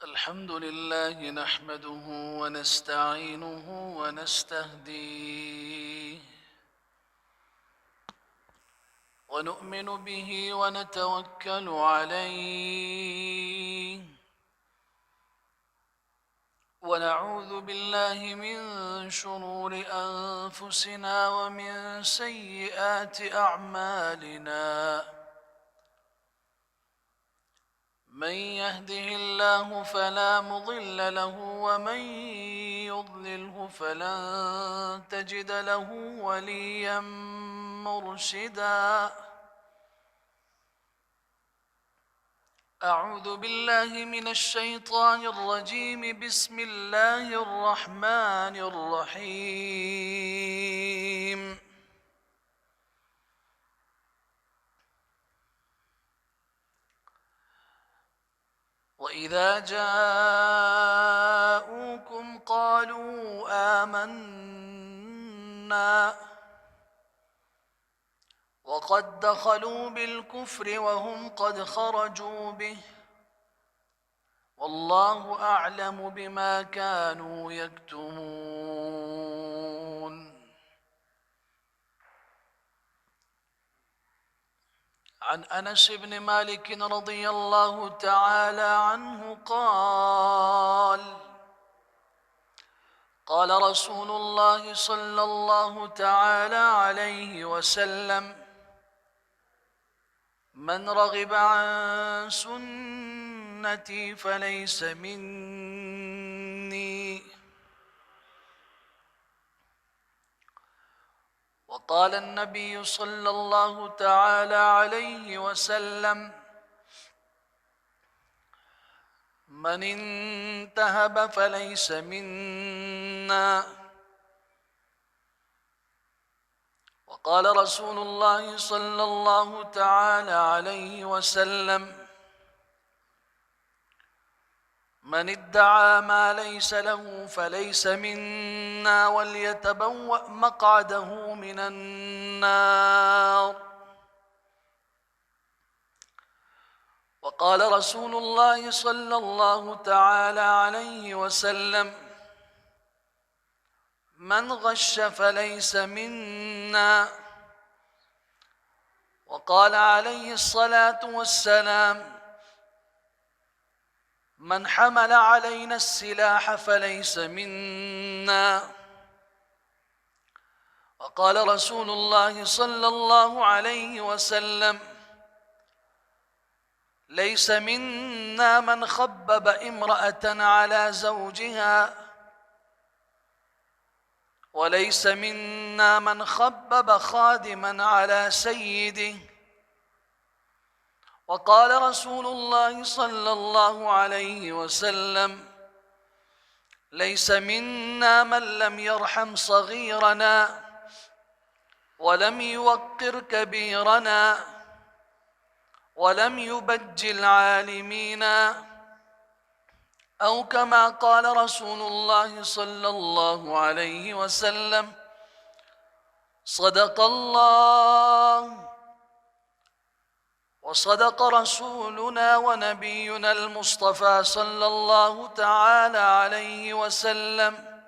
الحمد لله نحمده ونستعينه ونستهديه ونؤمن به ونتوكل عليه ونعوذ بالله من شرور أنفسنا ومن سيئات أعمالنا من يهده الله فلا مضل له ومن يضلله فلن تجد له وليا مرشدا أعوذ بالله من الشيطان الرجيم بسم الله الرحمن الرحيم وإذا جاءوكم قالوا آمنا وقد دخلوا بالكفر وهم قد خرجوا به والله أعلم بما كانوا يكتمون عن أنس بن مالك رضي الله تعالى عنه قال رسول الله صلى الله تعالى عليه وسلم من رغب عن سنتي فليس مني وقال النبي صلى الله تعالى عليه وسلم من انتهب فليس منا وقال رسول الله صلى الله تعالى عليه وسلم من ادعى ما ليس له فليس منا وليتبوأ مقعده من النار وقال رسول الله صلى الله تعالى عليه وسلم من غش فليس منا وقال عليه الصلاة والسلام من حمل علينا السلاح فليس منا وقال رسول الله صلى الله عليه وسلم ليس منا من خبب امرأة على زوجها وليس منا من خبب خادما على سيده وقال رسول الله صلى الله عليه وسلم ليس منا من لم يرحم صغيرنا ولم يوقر كبيرنا ولم يبجل عالمينا أو كما قال رسول الله صلى الله عليه وسلم صدق الله وصدق رسولنا ونبينا المصطفى صلى الله تعالى عليه وسلم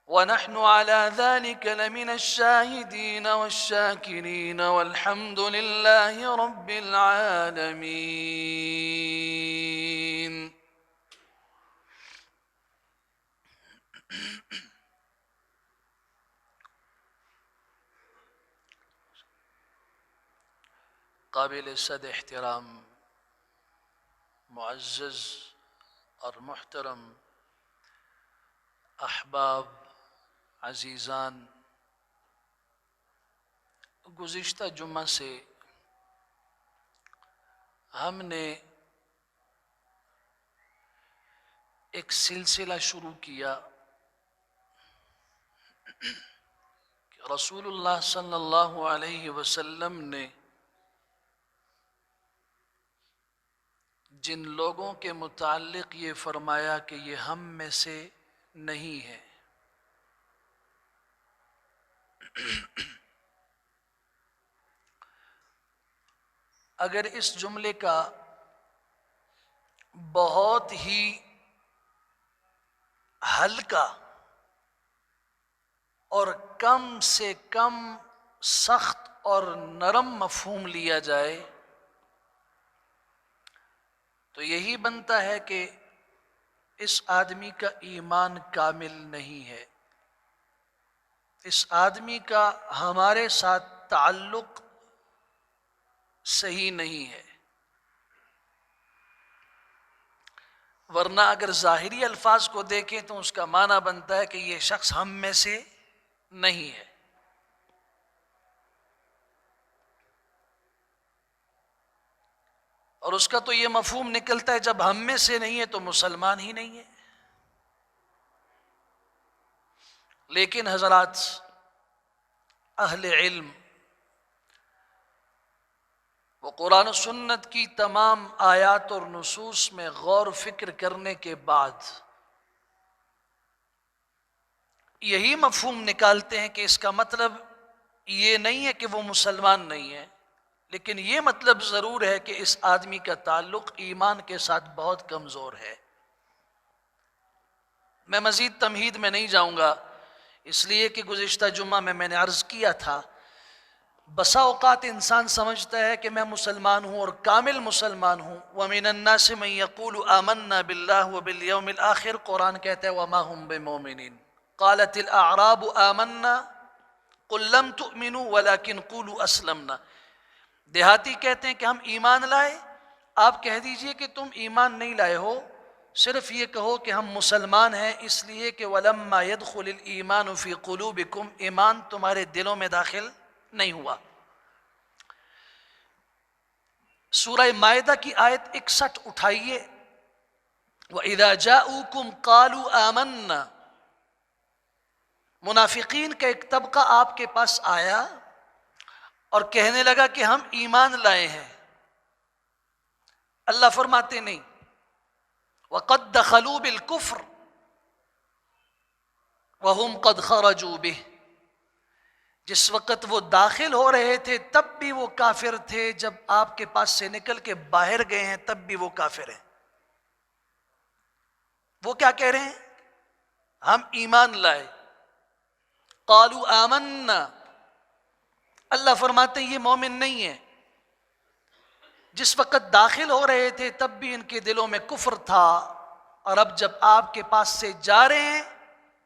ونحن على ذلك لمن الشاهدين والشاكرين والحمد لله رب العالمين. قابل صد احترام معزز اور محترم احباب عزیزان، گزشتہ جمعہ سے ہم نے ایک سلسلہ شروع کیا کہ رسول اللہ صلی اللہ علیہ وسلم نے جن لوگوں کے متعلق یہ فرمایا کہ یہ ہم میں سے نہیں ہے، اگر اس جملے کا بہت ہی ہلکا اور کم سے کم سخت اور نرم مفہوم لیا جائے تو یہی بنتا ہے کہ اس آدمی کا ایمان کامل نہیں ہے، اس آدمی کا ہمارے ساتھ تعلق صحیح نہیں ہے۔ ورنہ اگر ظاہری الفاظ کو دیکھیں تو اس کا معنی بنتا ہے کہ یہ شخص ہم میں سے نہیں ہے۔ اور اس کا تو یہ مفہوم نکلتا ہے جب ہم میں سے نہیں ہے تو مسلمان ہی نہیں ہے۔ لیکن حضرات اہل علم وہ قرآن و سنت کی تمام آیات اور نصوص میں غور و فکر کرنے کے بعد یہی مفہوم نکالتے ہیں کہ اس کا مطلب یہ نہیں ہے کہ وہ مسلمان نہیں ہے، لیکن یہ مطلب ضرور ہے کہ اس آدمی کا تعلق ایمان کے ساتھ بہت کمزور ہے۔ میں مزید تمہید میں نہیں جاؤں گا، اس لیے کہ گزشتہ جمعہ میں نے عرض کیا تھا بسا اوقات انسان سمجھتا ہے کہ میں مسلمان ہوں اور کامل مسلمان ہوں۔ وَمِنَ النَّاسِ مَن يَقُولُ آمَنَّا بِاللَّهِ وَبِالْيَوْمِ الْآخِرِ، قرآن کہتا ہے وَمَا هُمْ بِمُؤْمِنِينَ۔ قالت الاعراب آمنا قل لم تؤمنوا ولكن قولوا اسلمنا۔ دیہاتی کہتے ہیں کہ ہم ایمان لائے، آپ کہہ دیجئے کہ تم ایمان نہیں لائے ہو، صرف یہ کہو کہ ہم مسلمان ہیں، اس لیے کہ وَلَمَّا يَدْخُلِ الْإِيمَانُ فِي قُلُوبِكُمْ، ایمان تمہارے دلوں میں داخل نہیں ہوا۔ سورہ مائدہ کی آیت 61 اٹھائیے، وَإِذَا جَاءُوكُمْ قَالُوا آمَنَّا، منافقین کا ایک طبقہ آپ کے پاس آیا اور کہنے لگا کہ ہم ایمان لائے ہیں۔ اللہ فرماتے نہیں، وَقَدْ دَخَلُوا بِالْكُفْرِ وَهُمْ قَدْ خَرَجُوا بِهِ، جس وقت وہ داخل ہو رہے تھے تب بھی وہ کافر تھے، جب آپ کے پاس سے نکل کے باہر گئے ہیں تب بھی وہ کافر ہیں۔ وہ کیا کہہ رہے ہیں؟ ہم ایمان لائے، قالوا آمنا، اللہ فرماتے ہیں یہ مومن نہیں ہے۔ جس وقت داخل ہو رہے تھے تب بھی ان کے دلوں میں کفر تھا، اور اب جب آپ کے پاس سے جا رہے ہیں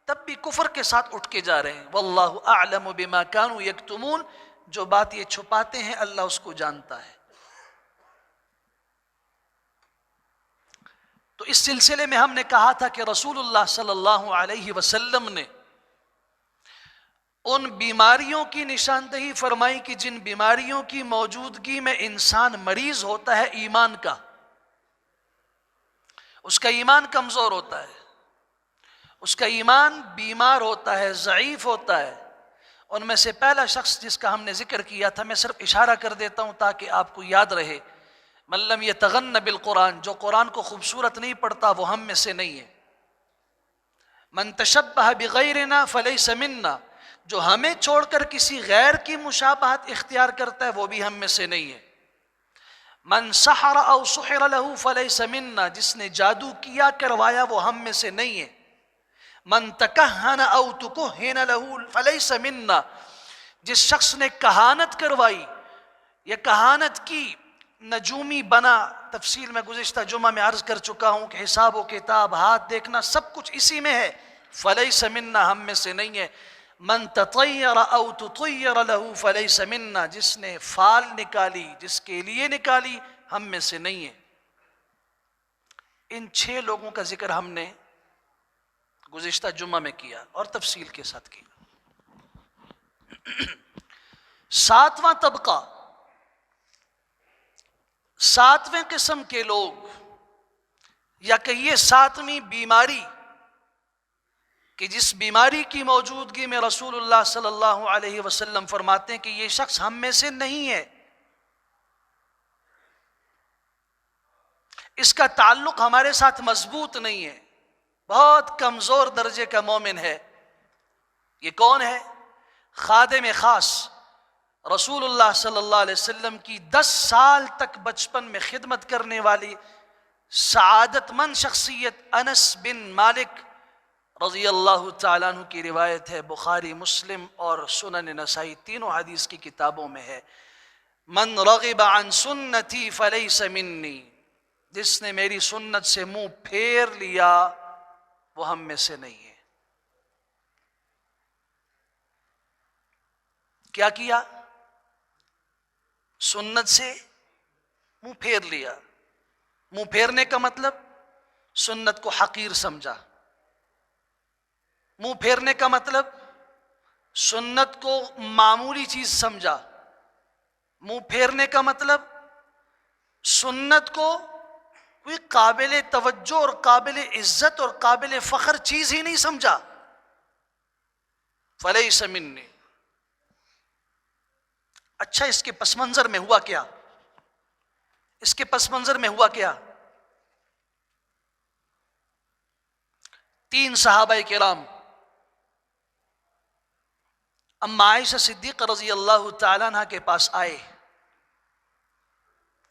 تب بھی کفر کے ساتھ اٹھ کے جا رہے ہیں۔ واللہ اعلم بما كانوا یکتمون، جو بات یہ چھپاتے ہیں اللہ اس کو جانتا ہے۔ تو اس سلسلے میں ہم نے کہا تھا کہ رسول اللہ صلی اللہ علیہ وسلم نے ان بیماریوں کی نشاندہی فرمائی کہ جن بیماریوں کی موجودگی میں انسان مریض ہوتا ہے ایمان کا، اس کا ایمان کمزور ہوتا ہے، اس کا ایمان بیمار ہوتا ہے، ضعیف ہوتا ہے۔ ان میں سے پہلا شخص جس کا ہم نے ذکر کیا تھا، میں صرف اشارہ کر دیتا ہوں تاکہ آپ کو یاد رہے، من لم یتغن بالقرآن، جو قرآن کو خوبصورت نہیں پڑھتا وہ ہم میں سے نہیں ہے۔ من تشبہ بغیرنا فلیس منا، جو ہمیں چھوڑ کر کسی غیر کی مشابہت اختیار کرتا ہے وہ بھی ہم میں سے نہیں ہے۔ من سحر او سحر له فلیس منا، جس نے جادو کیا کروایا وہ ہم میں سے نہیں ہے۔ من تکہن او تکہن له فلیس منا، جس شخص نے کہانت کروائی یا کہانت کی، نجومی بنا، تفصیل میں گزشتہ جمعہ میں عرض کر چکا ہوں کہ حساب و کتاب، ہاتھ دیکھنا، سب کچھ اسی میں ہے، فلیس منا، ہم میں سے نہیں ہے۔ من تطیر او تطیر له فلیس منا، جس نے فال نکالی، جس کے لیے نکالی، ہم میں سے نہیں ہے۔ ان 6 لوگوں کا ذکر ہم نے گزشتہ جمعہ میں کیا اور تفصیل کے ساتھ کیا۔ 7واں طبقہ، 7ویں قسم کے لوگ، یا کہیے 7ویں بیماری، کہ جس بیماری کی موجودگی میں رسول اللہ صلی اللہ علیہ وسلم فرماتے ہیں کہ یہ شخص ہم میں سے نہیں ہے، اس کا تعلق ہمارے ساتھ مضبوط نہیں ہے، بہت کمزور درجے کا مومن ہے۔ یہ کون ہے؟ خادم خاص، رسول اللہ صلی اللہ علیہ وسلم کی 10 سال تک بچپن میں خدمت کرنے والی سعادت مند شخصیت انس بن مالک رضی اللہ تعالیٰ عنہ کی روایت ہے، بخاری، مسلم اور سنن نسائی تینوں حدیث کی کتابوں میں ہے، من رغب عن سنتی فلیس منی، جس نے میری سنت سے منہ پھیر لیا وہ ہم میں سے نہیں ہے۔ کیا کیا؟ سنت سے منہ پھیر لیا۔ منہ پھیرنے کا مطلب سنت کو حقیر سمجھا، منہ پھیرنے کا مطلب سنت کو معمولی چیز سمجھا، منہ پھیرنے کا مطلب سنت کو کوئی قابل توجہ اور قابل عزت اور قابل فخر چیز ہی نہیں سمجھا۔ فلیس منی۔ اچھا، اس کے پس منظر میں ہوا کیا؟ اس کے پس منظر میں ہوا کیا؟ 3 صحابہ کرام اما عائشہ صدیقہ رضی اللہ تعالیٰ عنہ کے پاس آئے،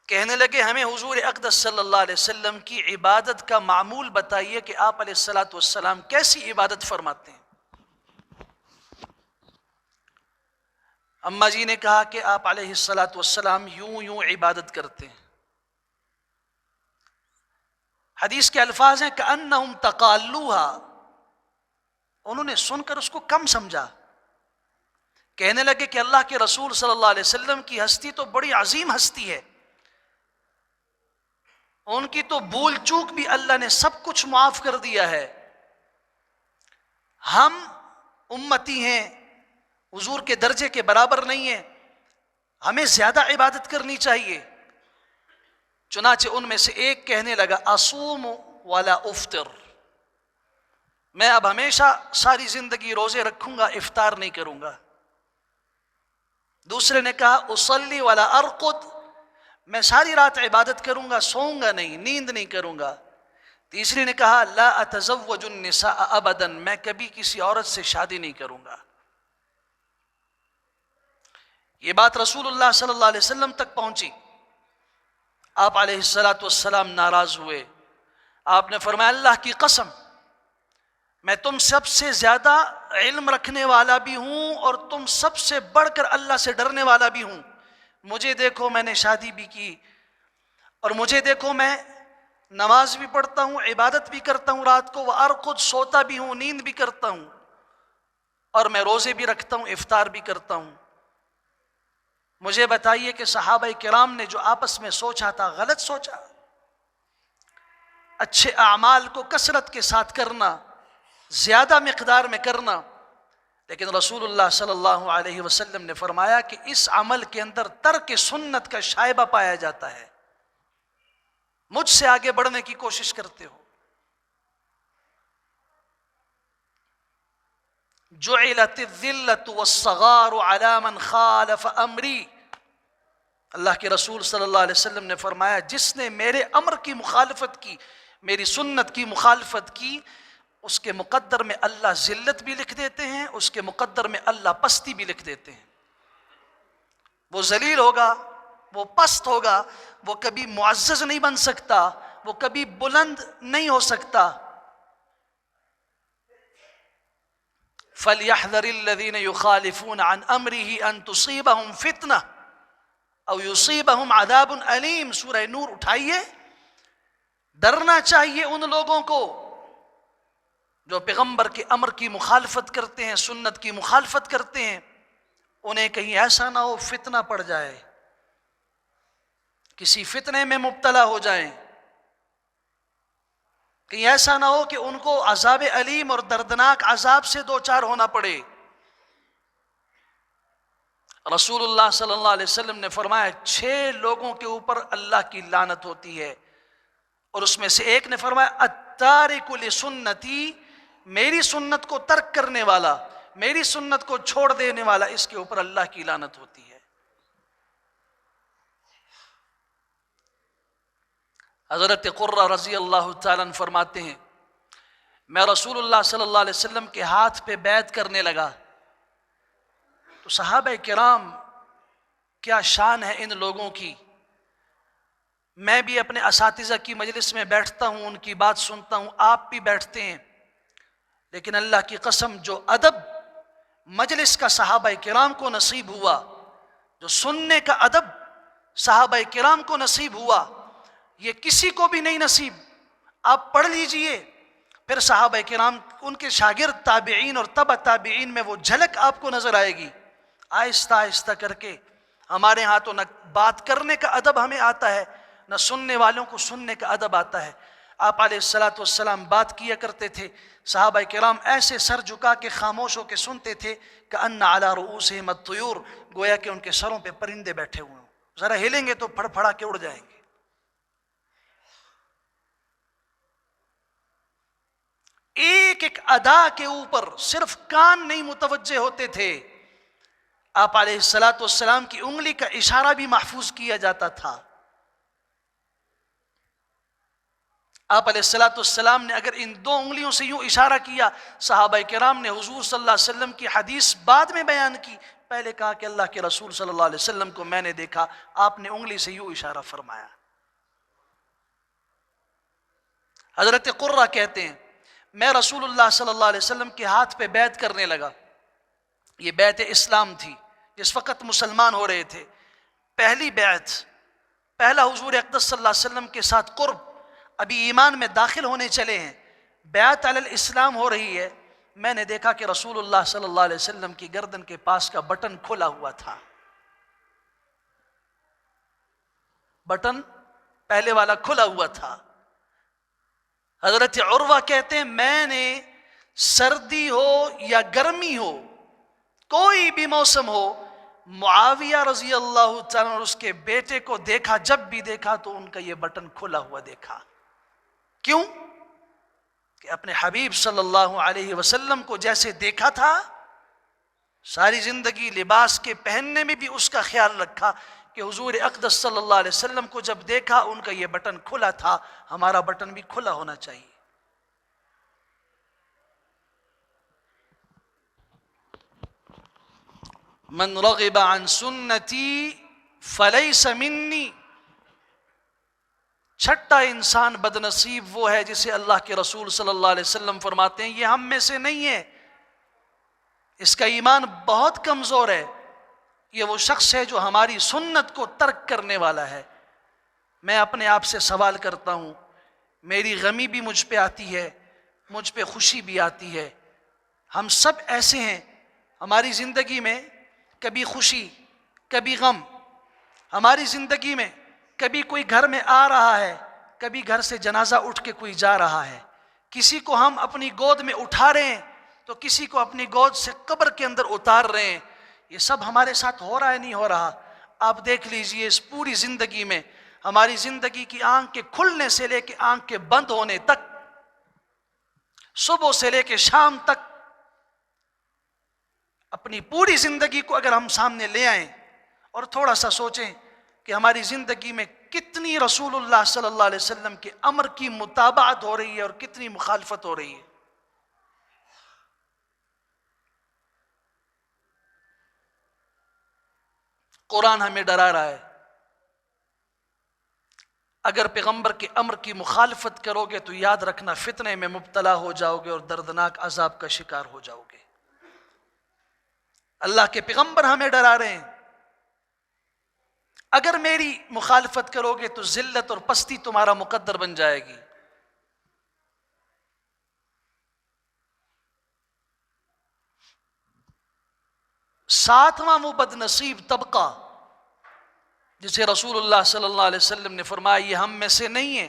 کہنے لگے ہمیں حضور اقدس صلی اللہ علیہ وسلم کی عبادت کا معمول بتائیے کہ آپ علیہ الصلوۃ والسلام کیسی عبادت فرماتے ہیں۔ اما جی نے کہا کہ آپ علیہ الصلوۃ والسلام یوں عبادت کرتے ہیں۔ حدیث کے الفاظ ہیں کأنہم تقالوہا، انہوں نے سن کر اس کو کم سمجھا، کہنے لگے کہ اللہ کے رسول صلی اللہ علیہ وسلم کی ہستی تو بڑی عظیم ہستی ہے، ان کی تو بھول چوک بھی اللہ نے سب کچھ معاف کر دیا ہے، ہم امتی ہیں، حضور کے درجے کے برابر نہیں ہیں، ہمیں زیادہ عبادت کرنی چاہیے۔ چنانچہ ان میں سے ایک کہنے لگا اصوم ولا افطر، میں اب ہمیشہ ساری زندگی روزے رکھوں گا، افطار نہیں کروں گا۔ دوسرے نے کہا اصلی ولا ارقد، میں ساری رات عبادت کروں گا، سوؤں گا نہیں، نیند نہیں کروں گا۔ تیسری نے کہا لا اتزوج النساء ابدا، میں کبھی کسی عورت سے شادی نہیں کروں گا۔ یہ بات رسول اللہ صلی اللہ علیہ وسلم تک پہنچی، آپ علیہ الصلوۃ والسلام ناراض ہوئے، آپ نے فرمایا اللہ کی قسم میں تم سب سے زیادہ علم رکھنے والا بھی ہوں اور تم سب سے بڑھ کر اللہ سے ڈرنے والا بھی ہوں، مجھے دیکھو میں نے شادی بھی کی، اور مجھے دیکھو میں نماز بھی پڑھتا ہوں، عبادت بھی کرتا ہوں، رات کو وارقد سوتا بھی ہوں، نیند بھی کرتا ہوں، اور میں روزے بھی رکھتا ہوں، افطار بھی کرتا ہوں۔ مجھے بتائیے کہ صحابہ کرام نے جو آپس میں سوچا تھا غلط سوچا؟ اچھے اعمال کو کثرت کے ساتھ کرنا، زیادہ مقدار میں کرنا، لیکن رسول اللہ صلی اللہ علیہ وسلم نے فرمایا کہ اس عمل کے اندر ترک سنت کا شائبہ پایا جاتا ہے، مجھ سے آگے بڑھنے کی کوشش کرتے ہو۔ جعلت الذلۃ والصغار علی من خالف امری، اللہ کے رسول صلی اللہ علیہ وسلم نے فرمایا جس نے میرے امر کی مخالفت کی، میری سنت کی مخالفت کی، اس کے مقدر میں اللہ ذلت بھی لکھ دیتے ہیں، اس کے مقدر میں اللہ پستی بھی لکھ دیتے ہیں۔ وہ ذلیل ہوگا، وہ پست ہوگا، وہ کبھی معزز نہیں بن سکتا، وہ کبھی بلند نہیں ہو سکتا۔ فَلْيَحْذَرِ الَّذِينَ يُخَالِفُونَ عَنْ أَمْرِهِ أَن تُصِيبَهُمْ فِتْنَةٌ أَوْ يُصِيبَهُمْ عَذَابٌ أَلِيمٌ۔ سورہ نور اٹھائیے، ڈرنا چاہیے ان لوگوں کو جو پیغمبر کے امر کی مخالفت کرتے ہیں، سنت کی مخالفت کرتے ہیں، انہیں کہیں ایسا نہ ہو فتنہ پڑ جائے، کسی فتنے میں مبتلا ہو جائیں، کہیں ایسا نہ ہو کہ ان کو عذاب علیم اور دردناک عذاب سے دوچار ہونا پڑے۔ رسول اللہ صلی اللہ علیہ وسلم نے فرمایا 6 لوگوں کے اوپر اللہ کی لعنت ہوتی ہے، اور اس میں سے ایک نے فرمایا التارک لسنتی، میری سنت کو ترک کرنے والا، میری سنت کو چھوڑ دینے والا، اس کے اوپر اللہ کی لعنت ہوتی ہے۔ حضرت قرہ رضی اللہ تعالیٰ عنہ فرماتے ہیں میں رسول اللہ صلی اللہ علیہ وسلم کے ہاتھ پہ بیعت کرنے لگا تو صحابہ کرام، کیا شان ہے ان لوگوں کی، میں بھی اپنے اساتذہ کی مجلس میں بیٹھتا ہوں، ان کی بات سنتا ہوں، آپ بھی بیٹھتے ہیں، لیکن اللہ کی قسم جو ادب مجلس کا صحابہ کرام کو نصیب ہوا، جو سننے کا ادب صحابہ کرام کو نصیب ہوا، یہ کسی کو بھی نہیں نصیب۔ آپ پڑھ لیجئے، پھر صحابہ کرام ان کے شاگرد تابعین اور تبع تابعین میں وہ جھلک آپ کو نظر آئے گی، آہستہ آہستہ کر کے۔ ہمارے ہاں تو نہ بات کرنے کا ادب ہمیں آتا ہے، نہ سننے والوں کو سننے کا ادب آتا ہے۔ آپ علیہ الصلاۃ والسلام بات کیا کرتے تھے، صحابہ کرام ایسے سر جھکا کے خاموش ہو کے سنتے تھے کہ علی رؤوسہم الطیور، گویا کہ ان کے سروں پہ پرندے بیٹھے ہوئے ہوں، ذرا ہلیں گے تو پھڑ پھڑا کے اڑ جائیں گے۔ ایک ایک ادا کے اوپر صرف کان نہیں متوجہ ہوتے تھے، آپ علیہ الصلاۃ والسلام کی انگلی کا اشارہ بھی محفوظ کیا جاتا تھا۔ آپ علیہ الصلاۃ والسلام نے اگر ان دو انگلیوں سے یوں اشارہ کیا، صحابہ کرام نے حضور صلی اللہ علیہ وسلم کی حدیث بعد میں بیان کی، پہلے کہا کہ اللہ کے رسول صلی اللہ علیہ وسلم کو میں نے دیکھا، آپ نے انگلی سے یوں اشارہ فرمایا۔ حضرت قرہ کہتے ہیں میں رسول اللہ صلی اللہ علیہ وسلم کے ہاتھ پہ بیعت کرنے لگا، یہ بیعت اسلام تھی، جس وقت مسلمان ہو رہے تھے، پہلی بیعت، پہلا حضور اقدس صلی اللہ علیہ وسلم کے ساتھ قرب، ابھی ایمان میں داخل ہونے چلے ہیں، بیعت علی الاسلام ہو رہی ہے، میں نے دیکھا کہ رسول اللہ صلی اللہ علیہ وسلم کی گردن کے پاس کا بٹن کھلا ہوا تھا، بٹن پہلے والا کھلا ہوا تھا۔ حضرت عروہ کہتے ہیں میں نے سردی ہو یا گرمی ہو، کوئی بھی موسم ہو، معاویہ رضی اللہ تعالیٰ اور اس کے بیٹے کو دیکھا، جب بھی دیکھا تو ان کا یہ بٹن کھلا ہوا دیکھا۔ کیوں؟ کہ اپنے حبیب صلی اللہ علیہ وسلم کو جیسے دیکھا تھا، ساری زندگی لباس کے پہننے میں بھی اس کا خیال رکھا کہ حضور اقدس صلی اللہ علیہ وسلم کو جب دیکھا ان کا یہ بٹن کھلا تھا، ہمارا بٹن بھی کھلا ہونا چاہیے۔ من رغب عن سنتی فلیس منی، چھٹا انسان بدنصیب وہ ہے جسے اللہ کے رسول صلی اللہ علیہ وسلم فرماتے ہیں یہ ہم میں سے نہیں ہے، اس کا ایمان بہت کمزور ہے، یہ وہ شخص ہے جو ہماری سنت کو ترک کرنے والا ہے۔ میں اپنے آپ سے سوال کرتا ہوں، میری غمی بھی مجھ پہ آتی ہے، مجھ پہ خوشی بھی آتی ہے، ہم سب ایسے ہیں، ہماری زندگی میں کبھی خوشی کبھی غم، ہماری زندگی میں کبھی کوئی گھر میں آ رہا ہے، کبھی گھر سے جنازہ اٹھ کے کوئی جا رہا ہے، کسی کو ہم اپنی گود میں اٹھا رہے ہیں تو کسی کو اپنی گود سے قبر کے اندر اتار رہے ہیں، یہ سب ہمارے ساتھ ہو رہا ہے نہیں ہو رہا؟ آپ دیکھ لیجئے اس پوری زندگی میں، ہماری زندگی کی آنکھ کے کھلنے سے لے کے آنکھ کے بند ہونے تک، صبح سے لے کے شام تک، اپنی پوری زندگی کو اگر ہم سامنے لے آئیں اور تھوڑا سا سوچیں کہ ہماری زندگی میں کتنی رسول اللہ صلی اللہ علیہ وسلم کے امر کی متابعت ہو رہی ہے اور کتنی مخالفت ہو رہی ہے۔ قرآن ہمیں ڈرا رہا ہے، اگر پیغمبر کے امر کی مخالفت کرو گے تو یاد رکھنا فتنے میں مبتلا ہو جاؤ گے اور دردناک عذاب کا شکار ہو جاؤ گے۔ اللہ کے پیغمبر ہمیں ڈرا رہے ہیں، اگر میری مخالفت کرو گے تو ذلت اور پستی تمہارا مقدر بن جائے گی۔ ساتواں وہ بدنصیب طبقہ جسے رسول اللہ صلی اللہ علیہ وسلم نے فرمایا یہ ہم میں سے نہیں ہے،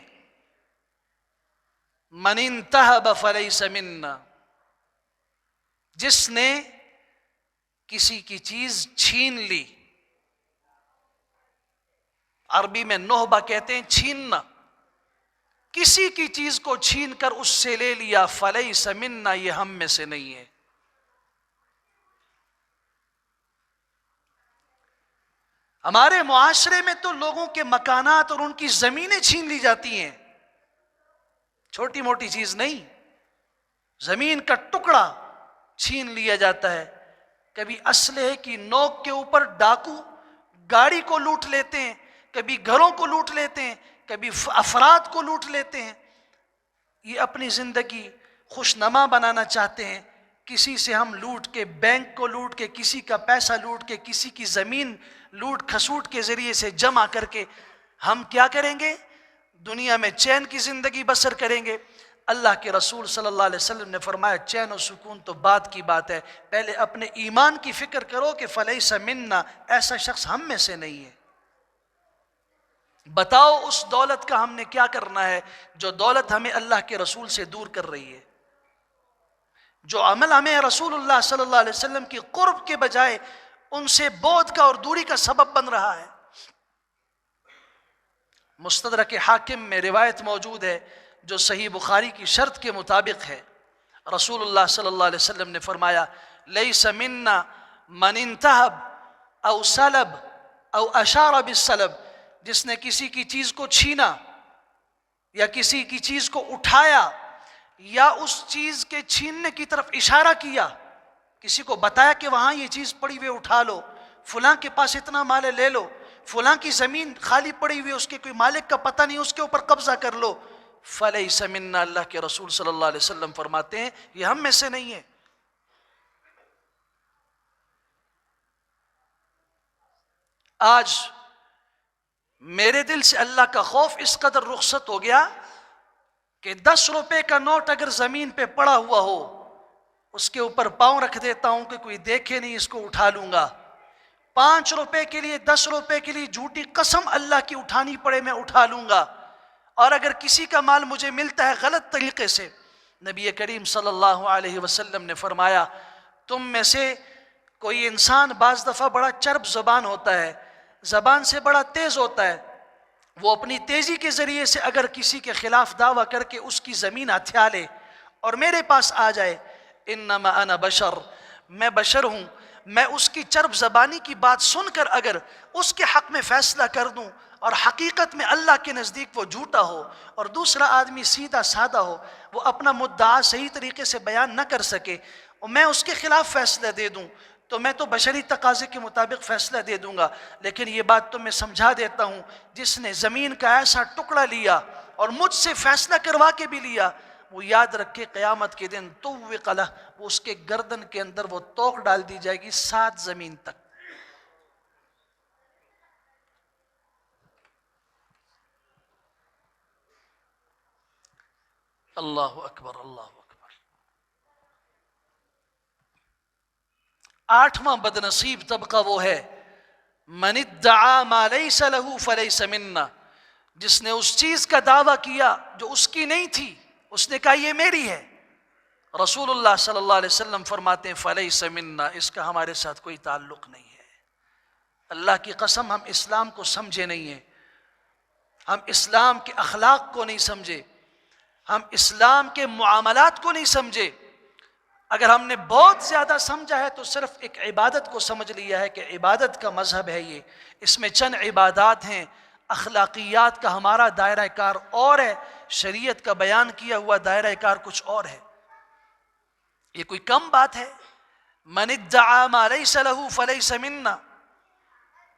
من انتہب فلیس منا، جس نے کسی کی چیز چھین لی، عربی میں نہبہ کہتے ہیں چھیننا، کسی کی چیز کو چھین کر اس سے لے لیا، فلیس منا، یہ ہم میں سے نہیں ہے۔ ہمارے معاشرے میں تو لوگوں کے مکانات اور ان کی زمینیں چھین لی جاتی ہیں، چھوٹی موٹی چیز نہیں، زمین کا ٹکڑا چھین لیا جاتا ہے، کبھی اسلحے کی نوک کے اوپر ڈاکو گاڑی کو لوٹ لیتے ہیں، کبھی گھروں کو لوٹ لیتے ہیں، کبھی افراد کو لوٹ لیتے ہیں. یہ اپنی زندگی خوشنما بنانا چاہتے ہیں. کسی سے ہم لوٹ کے، بینک کو لوٹ کے، کسی کا پیسہ لوٹ کے، کسی کی زمین لوٹ کھسوٹ کے ذریعے سے جمع کر کے ہم کیا کریں گے؟ دنیا میں چین کی زندگی بسر کریں گے. اللہ کے رسول صلی اللہ علیہ وسلم نے فرمایا چین و سکون تو بعد کی بات ہے، پہلے اپنے ایمان کی فکر کرو کہ فلیس منا، ایسا شخص ہم میں سے نہیں ہے. بتاؤ اس دولت کا ہم نے کیا کرنا ہے جو دولت ہمیں اللہ کے رسول سے دور کر رہی ہے، جو عمل ہمیں رسول اللہ صلی اللہ علیہ وسلم کی قرب کے بجائے ان سے بعد کا اور دوری کا سبب بن رہا ہے. مستدرک حاکم میں روایت موجود ہے جو صحیح بخاری کی شرط کے مطابق ہے. رسول اللہ صلی اللہ علیہ وسلم نے فرمایا لیس منا من انتہب او سلب او اشار بالسلب، جس نے کسی کی چیز کو چھینا یا کسی کی چیز کو اٹھایا یا اس چیز کے چھیننے کی طرف اشارہ کیا، کسی کو بتایا کہ وہاں یہ چیز پڑی ہوئی اٹھا لو، فلاں کے پاس اتنا مال ہے لے لو، فلاں کی زمین خالی پڑی ہوئی اس کے کوئی مالک کا پتہ نہیں اس کے اوپر قبضہ کر لو، فلیس منا، اللہ کے رسول صلی اللہ علیہ وسلم فرماتے ہیں یہ ہم میں سے نہیں ہے. آج میرے دل سے اللہ کا خوف اس قدر رخصت ہو گیا کہ 10 روپے کا نوٹ اگر زمین پہ پڑا ہوا ہو اس کے اوپر پاؤں رکھ دیتا ہوں کہ کوئی دیکھے نہیں، اس کو اٹھا لوں گا. 5 روپے کے لیے، 10 روپے کے لیے جھوٹی قسم اللہ کی اٹھانی پڑے میں اٹھا لوں گا. اور اگر کسی کا مال مجھے ملتا ہے غلط طریقے سے، نبی کریم صلی اللہ علیہ وسلم نے فرمایا تم میں سے کوئی انسان بعض دفعہ بڑا چرب زبان ہوتا ہے، زبان سے بڑا تیز ہوتا ہے، وہ اپنی تیزی کے ذریعے سے اگر کسی کے خلاف دعویٰ کر کے اس کی زمین ہتھیا لے اور میرے پاس آ جائے، انما انا بشر، میں بشر ہوں، میں اس کی چرب زبانی کی بات سن کر اگر اس کے حق میں فیصلہ کر دوں اور حقیقت میں اللہ کے نزدیک وہ جھوٹا ہو اور دوسرا آدمی سیدھا سادہ ہو، وہ اپنا مدعا صحیح طریقے سے بیان نہ کر سکے اور میں اس کے خلاف فیصلہ دے دوں تو میں تو بشری تقاضے کے مطابق فیصلہ دے دوں گا. لیکن یہ بات تو میں سمجھا دیتا ہوں، جس نے زمین کا ایسا ٹکڑا لیا اور مجھ سے فیصلہ کروا کے بھی لیا، وہ یاد رکھے قیامت کے دن طوق لہ، وہ اس کے گردن کے اندر وہ توق ڈال دی جائے گی 7 زمین تک. اللہ اکبر، اللہ اکبر. 8واں بدنصیب طبقہ وہ ہے من ادعا ما لیس لہ فلیس منا، جس نے اس چیز کا دعویٰ کیا جو اس کی نہیں تھی، اس نے کہا یہ میری ہے. رسول اللہ صلی اللہ علیہ وسلم فرماتے ہیں فلیس منا، اس کا ہمارے ساتھ کوئی تعلق نہیں ہے. اللہ کی قسم ہم اسلام کو سمجھے نہیں ہیں، ہم اسلام کے اخلاق کو نہیں سمجھے، ہم اسلام کے معاملات کو نہیں سمجھے. اگر ہم نے بہت زیادہ سمجھا ہے تو صرف ایک عبادت کو سمجھ لیا ہے کہ عبادت کا مذہب ہے یہ، اس میں چند عبادات ہیں، اخلاقیات کا ہمارا دائرہ کار اور ہے، شریعت کا بیان کیا ہوا دائرہ کار کچھ اور ہے. یہ کوئی کم بات ہے؟ من ادعا ما لیس لہ فلیس منا،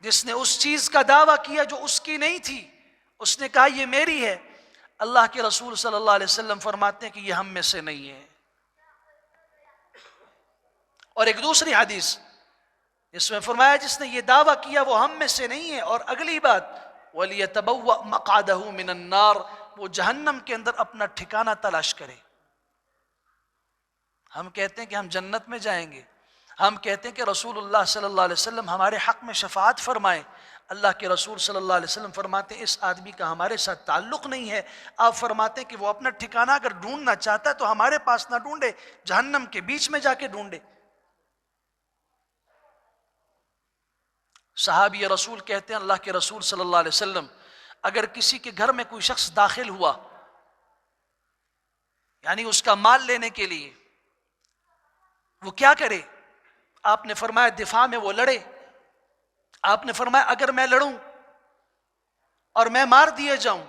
جس نے اس چیز کا دعویٰ کیا جو اس کی نہیں تھی، اس نے کہا یہ میری ہے. اللہ کے رسول صلی اللہ علیہ وسلم فرماتے ہیں کہ یہ ہم میں سے نہیں ہے. اور ایک دوسری حدیث جس میں فرمایا جس نے یہ دعویٰ کیا وہ ہم میں سے نہیں ہے. اور اگلی بات وَلْيَتَبَوَّأْ مَقْعَدَهُ مِنَ النَّارِ، وہ جہنم کے اندر اپنا ٹھکانہ تلاش کرے. ہم کہتے ہیں کہ ہم جنت میں جائیں گے، ہم کہتے ہیں کہ رسول اللہ صلی اللہ علیہ وسلم ہمارے حق میں شفاعت فرمائیں. اللہ کے رسول صلی اللہ علیہ وسلم فرماتے ہیں اس آدمی کا ہمارے ساتھ تعلق نہیں ہے. آپ فرماتے ہیں کہ وہ اپنا ٹھکانہ اگر ڈھونڈنا چاہتا ہے تو ہمارے پاس نہ ڈھونڈے، جہنم کے بیچ میں جا کے ڈھونڈے. صحابی رسول کہتے ہیں اللہ کے رسول صلی اللہ علیہ وسلم اگر کسی کے گھر میں کوئی شخص داخل ہوا، یعنی اس کا مال لینے کے لیے، وہ کیا کرے؟ آپ نے فرمایا دفاع میں وہ لڑے. آپ نے فرمایا اگر میں لڑوں اور میں مار دیے جاؤں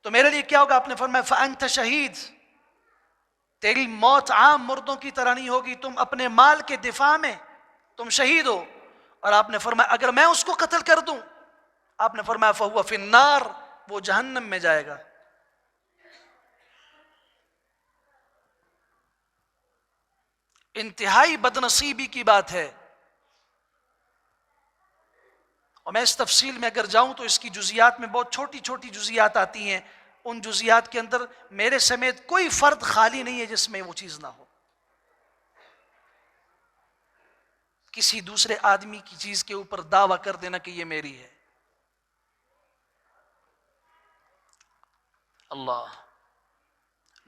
تو میرے لیے کیا ہوگا؟ آپ نے فرمایا فأنت شہید، تیری موت عام مردوں کی طرح نہیں ہوگی، تم اپنے مال کے دفاع میں تم شہید ہو. اور آپ نے فرمایا اگر میں اس کو قتل کر دوں، آپ نے فرمایا فہو فی النار، وہ جہنم میں جائے گا. انتہائی بدنصیبی کی بات ہے. اور میں اس تفصیل میں اگر جاؤں تو اس کی جزیات میں بہت چھوٹی چھوٹی جزیات آتی ہیں. ان جزیات کے اندر میرے سمیت کوئی فرد خالی نہیں ہے جس میں وہ چیز نہ ہو. کسی دوسرے آدمی کی چیز کے اوپر دعویٰ کر دینا کہ یہ میری ہے. اللہ.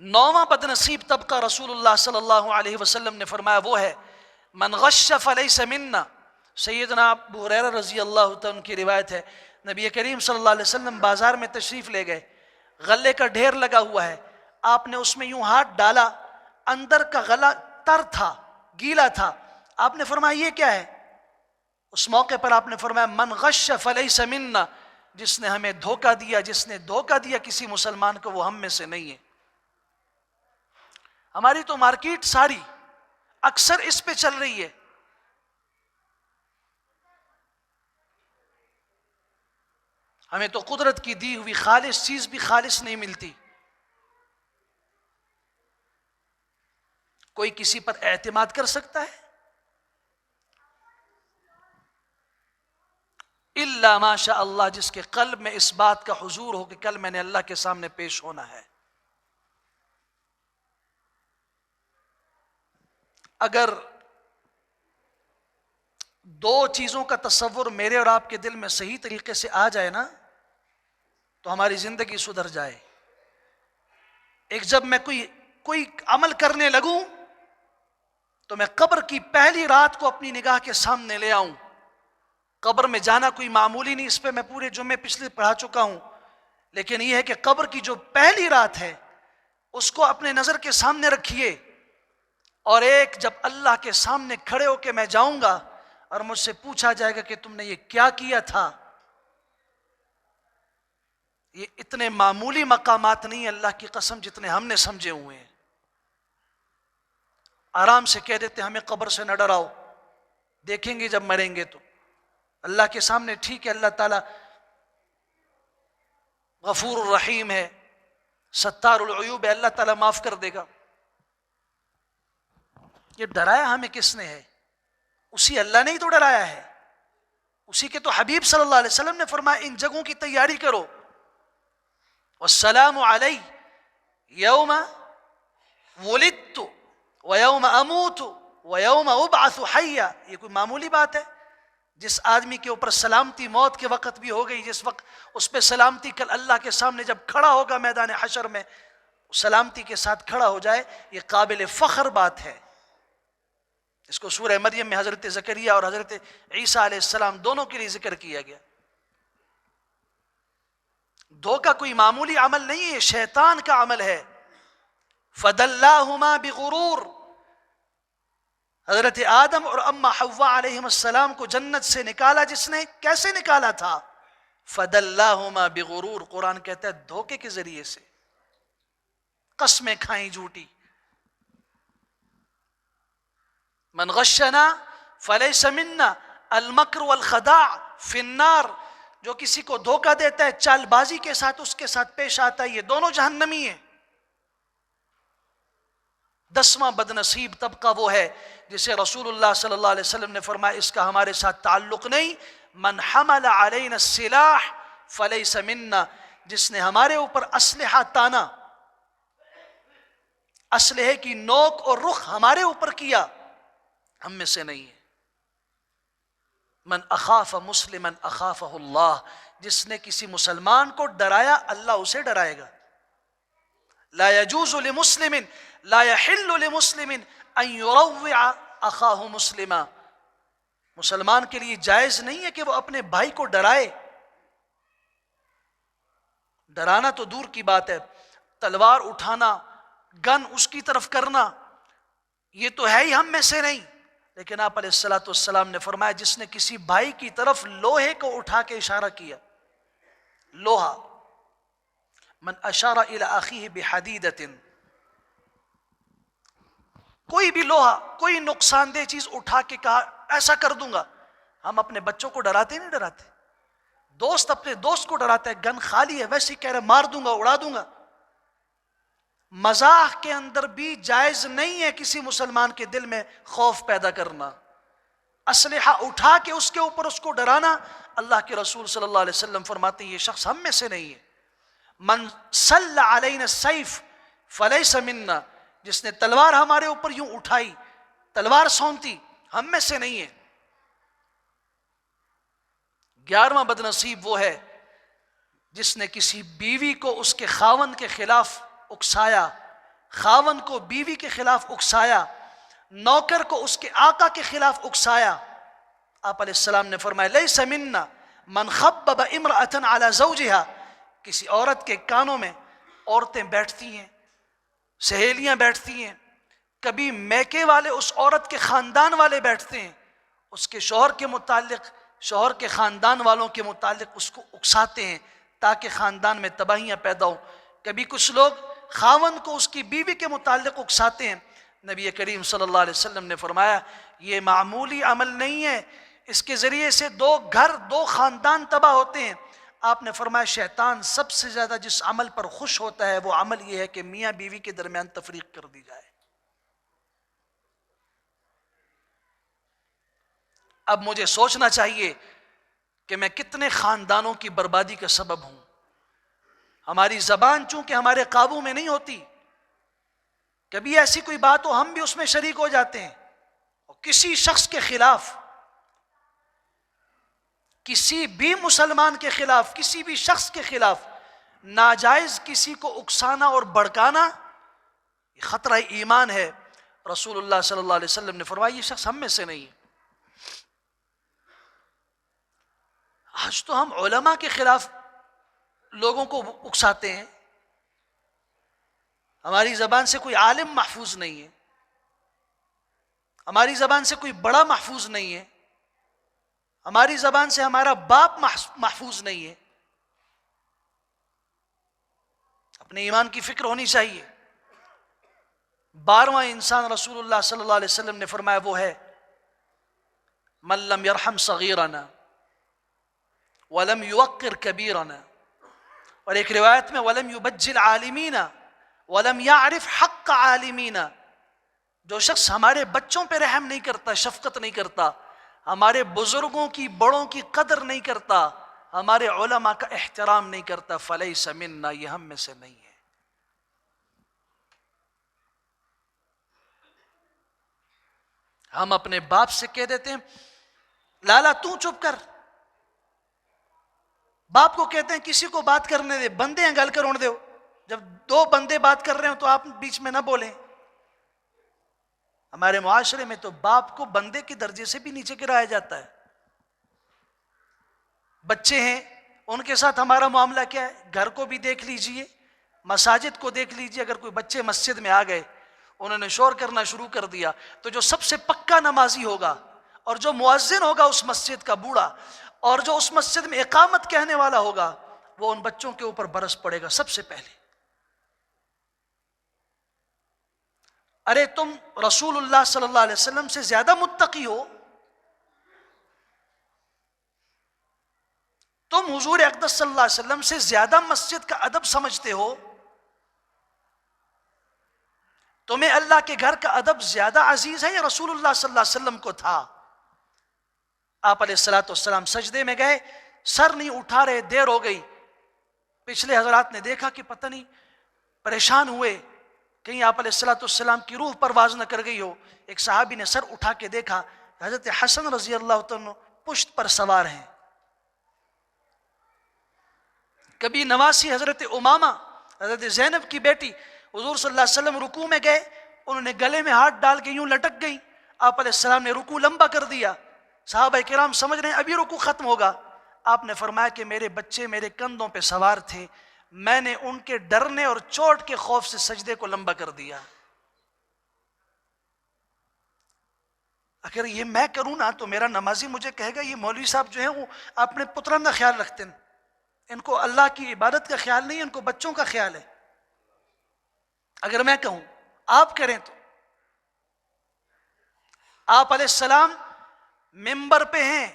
9واں بدنصیب طبقہ رسول اللہ صلی اللہ علیہ وسلم نے فرمایا وہ ہے من غش فلیس منا. سیدنا ابو ہریرہ رضی اللہ تعالیٰ عنہ کی روایت ہے، نبی کریم صلی اللہ علیہ وسلم بازار میں تشریف لے گئے، غلے کا ڈھیر لگا ہوا ہے، آپ نے اس میں یوں ہاتھ ڈالا، اندر کا غلہ تر تھا، گیلا تھا. آپ نے فرمایا یہ کیا ہے؟ اس موقع پر آپ نے فرمایا من غش فلیس منا، جس نے ہمیں دھوکہ دیا، جس نے دھوکہ دیا کسی مسلمان کو، وہ ہم میں سے نہیں ہے. ہماری تو مارکیٹ ساری اکثر اس پہ چل رہی ہے. ہمیں تو قدرت کی دی ہوئی خالص چیز بھی خالص نہیں ملتی. کوئی کسی پر اعتماد کر سکتا ہے؟ الا ما شاء اللہ، جس کے قلب میں اس بات کا حضور ہو کہ کل میں نے اللہ کے سامنے پیش ہونا ہے. اگر دو چیزوں کا تصور میرے اور آپ کے دل میں صحیح طریقے سے آ جائے نا تو ہماری زندگی سدھر جائے. ایک، جب میں کوئی عمل کرنے لگوں تو میں قبر کی پہلی رات کو اپنی نگاہ کے سامنے لے آؤں. قبر میں جانا کوئی معمولی نہیں، اس پہ میں پورے جمعے پچھلے پڑھا چکا ہوں. لیکن یہ ہے کہ قبر کی جو پہلی رات ہے اس کو اپنے نظر کے سامنے رکھیے. اور ایک، جب اللہ کے سامنے کھڑے ہو کے میں جاؤں گا اور مجھ سے پوچھا جائے گا کہ تم نے یہ کیا کیا تھا. یہ اتنے معمولی مقامات نہیں، اللہ کی قسم، جتنے ہم نے سمجھے ہوئے ہیں. آرام سے کہہ دیتے ہمیں قبر سے نہ ڈراؤ، دیکھیں گے جب مریں گے تو. اللہ کے سامنے ٹھیک ہے، اللہ تعالیٰ غفور الرحیم ہے، ستار العیوب ہے، اللہ تعالیٰ معاف کر دے گا. یہ ڈرایا ہمیں کس نے ہے؟ اسی اللہ نے ہی تو ڈرایا ہے. اسی کے تو حبیب صلی اللہ علیہ وسلم نے فرمایا ان جگہوں کی تیاری کرو. والسلام علی یوم ولدت ویوم اموت ویوم ابعث حیا. یہ کوئی معمولی بات ہے؟ جس آدمی کے اوپر سلامتی موت کے وقت بھی ہو گئی، جس وقت اس پہ سلامتی کل اللہ کے سامنے جب کھڑا ہوگا میدان حشر میں، سلامتی کے ساتھ کھڑا ہو جائے، یہ قابل فخر بات ہے. اس کو سورہ مریم میں حضرت زکریہ اور حضرت عیسیٰ علیہ السلام دونوں کے لیے ذکر کیا گیا. دھوکہ کوئی معمولی عمل نہیں ہے، شیطان کا عمل ہے. فَدَلَّاهُمَا بِغُرُورٍ. حضرت آدم اور اما حوا علیہ السلام کو جنت سے نکالا جس نے، کیسے نکالا تھا؟ فَدَلَّاهُمَا بِغُرُورٍ. قرآن کہتا ہے دھوکے کے ذریعے سے، قسمیں کھائیں جھوٹی. من غشنا فلیس منا. المکر والخداع فی النار. جو کسی کو دھوکہ دیتا ہے، چال بازی کے ساتھ اس کے ساتھ پیش آتا ہے، یہ دونوں جہنمی ہیں. 10واں بدنصیب طبقہ وہ ہے جسے رسول اللہ صلی اللہ علیہ وسلم نے فرمایا اس کا ہمارے ساتھ تعلق نہیں. من حمل علینا السلاح فلیس منا. جس نے ہمارے اوپر اسلحہ تانا، اسلحے کی نوک اور رخ ہمارے اوپر کیا، ہم میں سے نہیں ہے. من اخاف مسلما اخافہ اللہ. جس نے کسی مسلمان کو ڈرایا، اللہ اسے ڈرائے گا. لا يجوز لمسلم لا يحل لمسلم ان يروع اخاہ مسلما. مسلمان کے لیے جائز نہیں ہے کہ وہ اپنے بھائی کو ڈرائے. ڈرانا تو دور کی بات ہے، تلوار اٹھانا، گن اس کی طرف کرنا، یہ تو ہے ہی ہم میں سے نہیں. لیکن آپ علیہ الصلوۃ والسلام نے فرمایا جس نے کسی بھائی کی طرف لوہے کو اٹھا کے اشارہ کیا، لوہا، من اشار الی اخیہ بحدیدۃ، کوئی بھی لوہا، کوئی نقصان دہ چیز اٹھا کے کہا ایسا کر دوں گا. ہم اپنے بچوں کو ڈراتے نہیں ڈراتے؟ دوست اپنے دوست کو ڈراتا ہے، گن خالی ہے ویسے ہی کہہ رہا ہے مار دوں گا، اڑا دوں گا۔ مزاح کے اندر بھی جائز نہیں ہے کسی مسلمان کے دل میں خوف پیدا کرنا، اسلحہ اٹھا کے اس کے اوپر اس کو ڈرانا۔ اللہ کے رسول صلی اللہ علیہ وسلم فرماتے ہیں یہ شخص ہم میں سے نہیں ہے۔ من صلی علینا السیف فلیس منا، جس نے تلوار ہمارے اوپر یوں اٹھائی، تلوار سونتی، ہم میں سے نہیں ہے۔ 11واں بد نصیب وہ ہے جس نے کسی بیوی کو اس کے خاوند کے خلاف اکسایا، خاوند کو بیوی کے خلاف اکسایا، نوکر کو اس کے آقا کے خلاف اکسایا۔ آپ علیہ السلام نے فرمایا لیس منا من خبب امرأة علی زوجہا، کسی عورت کے کانوں میں عورتیں بیٹھتی ہیں، سہیلیاں بیٹھتی ہیں، کبھی میکے والے اس عورت کے خاندان والے بیٹھتے ہیں، اس کے شوہر کے متعلق، شوہر کے خاندان والوں کے متعلق اس کو اکساتے ہیں تاکہ خاندان میں تباہیاں پیدا ہوں۔ کبھی کچھ لوگ خاوند کو اس کی بیوی کے متعلق اکساتے ہیں۔ نبی کریم صلی اللہ علیہ وسلم نے فرمایا یہ معمولی عمل نہیں ہے، اس کے ذریعے سے 2 گھر 2 خاندان تباہ ہوتے ہیں۔ آپ نے فرمایا شیطان سب سے زیادہ جس عمل پر خوش ہوتا ہے وہ عمل یہ ہے کہ میاں بیوی کے درمیان تفریق کر دی جائے۔ اب مجھے سوچنا چاہیے کہ میں کتنے خاندانوں کی بربادی کا سبب ہوں۔ ہماری زبان چونکہ ہمارے قابو میں نہیں ہوتی، کبھی ایسی کوئی بات ہو ہم بھی اس میں شریک ہو جاتے ہیں، اور کسی شخص کے خلاف، کسی بھی مسلمان کے خلاف، کسی بھی شخص کے خلاف ناجائز کسی کو اکسانا اور بھڑکانا یہ خطرہ ایمان ہے۔ رسول اللہ صلی اللہ علیہ وسلم نے فرمایا یہ شخص ہم میں سے نہیں ہے۔ آج تو ہم علماء کے خلاف لوگوں کو اکساتے ہیں، ہماری زبان سے کوئی عالم محفوظ نہیں ہے، ہماری زبان سے کوئی بڑا محفوظ نہیں ہے، ہماری زبان سے ہمارا باپ محفوظ نہیں ہے۔ اپنے ایمان کی فکر ہونی چاہیے۔ 12واں انسان رسول اللہ صلی اللہ علیہ وسلم نے فرمایا وہ ہے من لم یرحم صغیرنا ولم یوقر کبیرنا، اور ایک روایت میں ولم یبجل عالمینا ولم یعرف حق عالمینا، جو شخص ہمارے بچوں پہ رحم نہیں کرتا، شفقت نہیں کرتا، ہمارے بزرگوں کی، بڑوں کی قدر نہیں کرتا، ہمارے علماء کا احترام نہیں کرتا، فلیس منا، یہ ہم میں سے نہیں ہے۔ ہم اپنے باپ سے کہہ دیتے ہیں لالا تو چپ کر، باپ کو کہتے ہیں کسی کو بات کرنے دے، بندے ہیں گل کر اڑ دو، جب 2 بندے بات کر رہے ہوں تو آپ بیچ میں نہ بولیں۔ ہمارے معاشرے میں تو باپ کو بندے کے درجے سے بھی نیچے گرایا جاتا ہے۔ بچے ہیں ان کے ساتھ ہمارا معاملہ کیا ہے؟ گھر کو بھی دیکھ لیجئے، مساجد کو دیکھ لیجئے۔ اگر کوئی بچے مسجد میں آ گئے، انہوں نے شور کرنا شروع کر دیا، تو جو سب سے پکا نمازی ہوگا اور جو مؤذن ہوگا اس مسجد کا بوڑھا، اور جو اس مسجد میں اقامت کہنے والا ہوگا، وہ ان بچوں کے اوپر برس پڑے گا سب سے پہلے۔ ارے تم رسول اللہ صلی اللہ علیہ وسلم سے زیادہ متقی ہو، تم حضور اقدس صلی اللہ علیہ وسلم سے زیادہ مسجد کا ادب سمجھتے ہو، تمہیں اللہ کے گھر کا ادب زیادہ عزیز ہے یا رسول اللہ صلی اللہ علیہ وسلم کو تھا؟ آپ علیہ السلام سجدے میں گئے، سر نہیں اٹھا رہے، دیر ہو گئی۔ پچھلے حضرات نے دیکھا کہ پتہ نہیں، پریشان ہوئے کہیں آپ علیہ السلام کی روح پرواز نہ کر گئی ہو۔ ایک صحابی نے سر اٹھا کے دیکھا، حضرت حسن رضی اللہ عنہ پشت پر سوار ہیں۔ کبھی نواسی حضرت امامہ، حضرت زینب کی بیٹی، حضور صلی اللہ علیہ وسلم رکوع میں گئے، انہوں نے گلے میں ہاتھ ڈال کے یوں لٹک گئی، آپ علیہ السلام نے رکوع لمبا کر دیا، صحابہ کرام سمجھ رہے ہیں ابھی رکوع ختم ہوگا، آپ نے فرمایا کہ میرے بچے میرے کندھوں پہ سوار تھے، میں نے ان کے ڈرنے اور چوٹ کے خوف سے سجدے کو لمبا کر دیا۔ اگر یہ میں کروں نا تو میرا نمازی مجھے کہے گا یہ مولوی صاحب جو ہیں وہ اپنے پتران کا خیال رکھتے ہیں، ان کو اللہ کی عبادت کا خیال نہیں، ان کو بچوں کا خیال ہے۔ اگر میں کہوں آپ کریں تو آپ علیہ السلام ممبر پہ ہیں،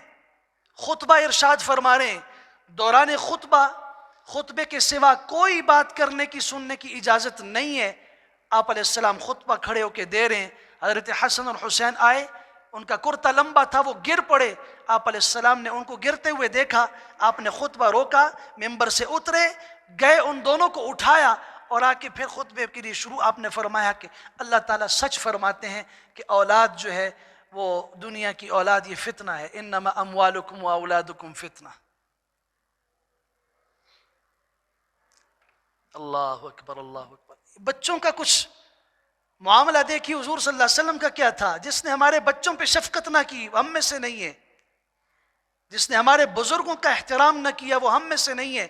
خطبہ ارشاد فرما رہے ہیں، دوران خطبے کے سوا کوئی بات کرنے کی سننے کی اجازت نہیں ہے۔ آپ علیہ السلام خطبہ کھڑے ہو کے دے رہے ہیں، حضرت حسن اور حسین آئے، ان کا کرتا لمبا تھا، وہ گر پڑے، آپ علیہ السلام نے ان کو گرتے ہوئے دیکھا، آپ نے خطبہ روکا، ممبر سے اترے، گئے، ان دونوں کو اٹھایا اور آ کے پھر خطبے کے لیے شروع۔ آپ نے فرمایا کہ اللہ تعالیٰ سچ فرماتے ہیں کہ اولاد جو ہے وہ دنیا کی اولاد یہ فتنہ ہے، انما اموالکم و اولادکم فتنہ۔ اللہ اکبر، اللہ اکبر۔ بچوں کا کچھ معاملہ دیکھیے حضور صلی اللہ علیہ وسلم کا کیا تھا۔ جس نے ہمارے بچوں پہ شفقت نہ کی وہ ہم میں سے نہیں ہے، جس نے ہمارے بزرگوں کا احترام نہ کیا وہ ہم میں سے نہیں ہے۔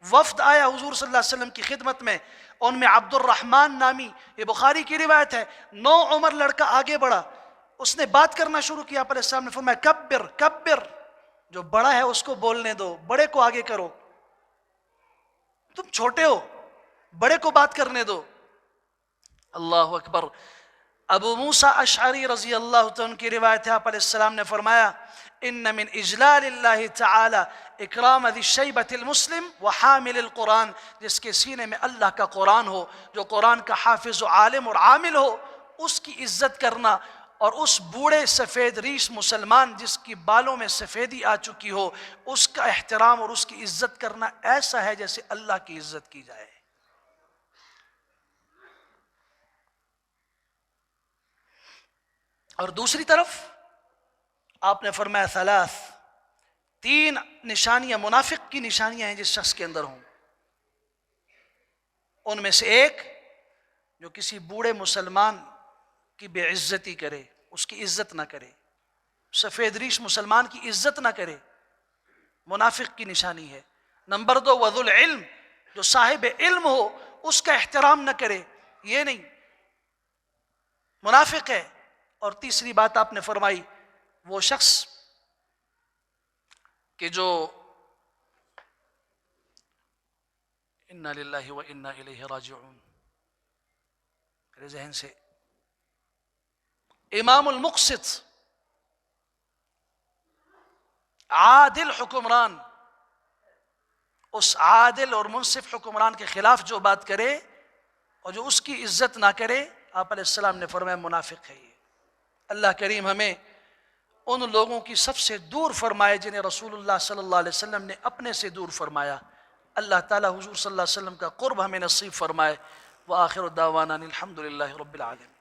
وفد آیا حضور صلی اللہ علیہ وسلم کی خدمت میں، ان میں عبد الرحمن نامی، یہ بخاری کی روایت ہے، 9 عمر لڑکا آگے بڑھا، اس نے بات کرنا شروع کیا، آپ علیہ السلام نے فرمایا کبر کبر، جو بڑا ہے اس کو بولنے دو، بڑے کو آگے کرو، تم چھوٹے ہو، بڑے کو بات کرنے دو۔ اللہ اکبر۔ ابو موسیٰ اشعری رضی اللہ عنہ کی روایت ہے، آپ علیہ السلام نے فرمایا ان من اجلال اللہ تعالی اکرام ذی الشیبۃ المسلم وحامل القرآن، جس کے سینے میں اللہ کا قرآن ہو، جو قرآن کا حافظ و عالم اور عامل ہو، اس کی عزت کرنا، اور اس بوڑھے سفید ریش مسلمان جس کی بالوں میں سفیدی آ چکی ہو، اس کا احترام اور اس کی عزت کرنا ایسا ہے جیسے اللہ کی عزت کی جائے۔ اور دوسری طرف آپ نے فرمایا 3 نشانیاں منافق کی نشانیاں ہیں جس شخص کے اندر ہوں، ان میں سے ایک جو کسی بوڑھے مسلمان کی بے عزتی کرے، اس کی عزت نہ کرے، سفید ریش مسلمان کی عزت نہ کرے، منافق کی نشانی ہے۔ نمبر 2 وذو العلم، جو صاحب علم ہو اس کا احترام نہ کرے، یہ نہیں، منافق ہے۔ اور تیسری بات آپ نے فرمائی وہ شخص کہ جو انا للہ و انا الیہ راجعون، میرے ذہن سے امام المقسط، عادل حکمران، اس عادل اور منصف حکمران کے خلاف جو بات کرے اور جو اس کی عزت نہ کرے، آپ علیہ السلام نے فرمایا منافق ہے یہ۔ اللہ کریم ہمیں ان لوگوں کی سب سے دور فرمائے جنہیں رسول اللہ صلی اللہ علیہ وسلم نے اپنے سے دور فرمایا۔ اللہ تعالی حضور صلی اللہ علیہ وسلم کا قرب ہمیں نصیب فرمائے۔ وآخر دعوانا الحمد للہ رب العالمین۔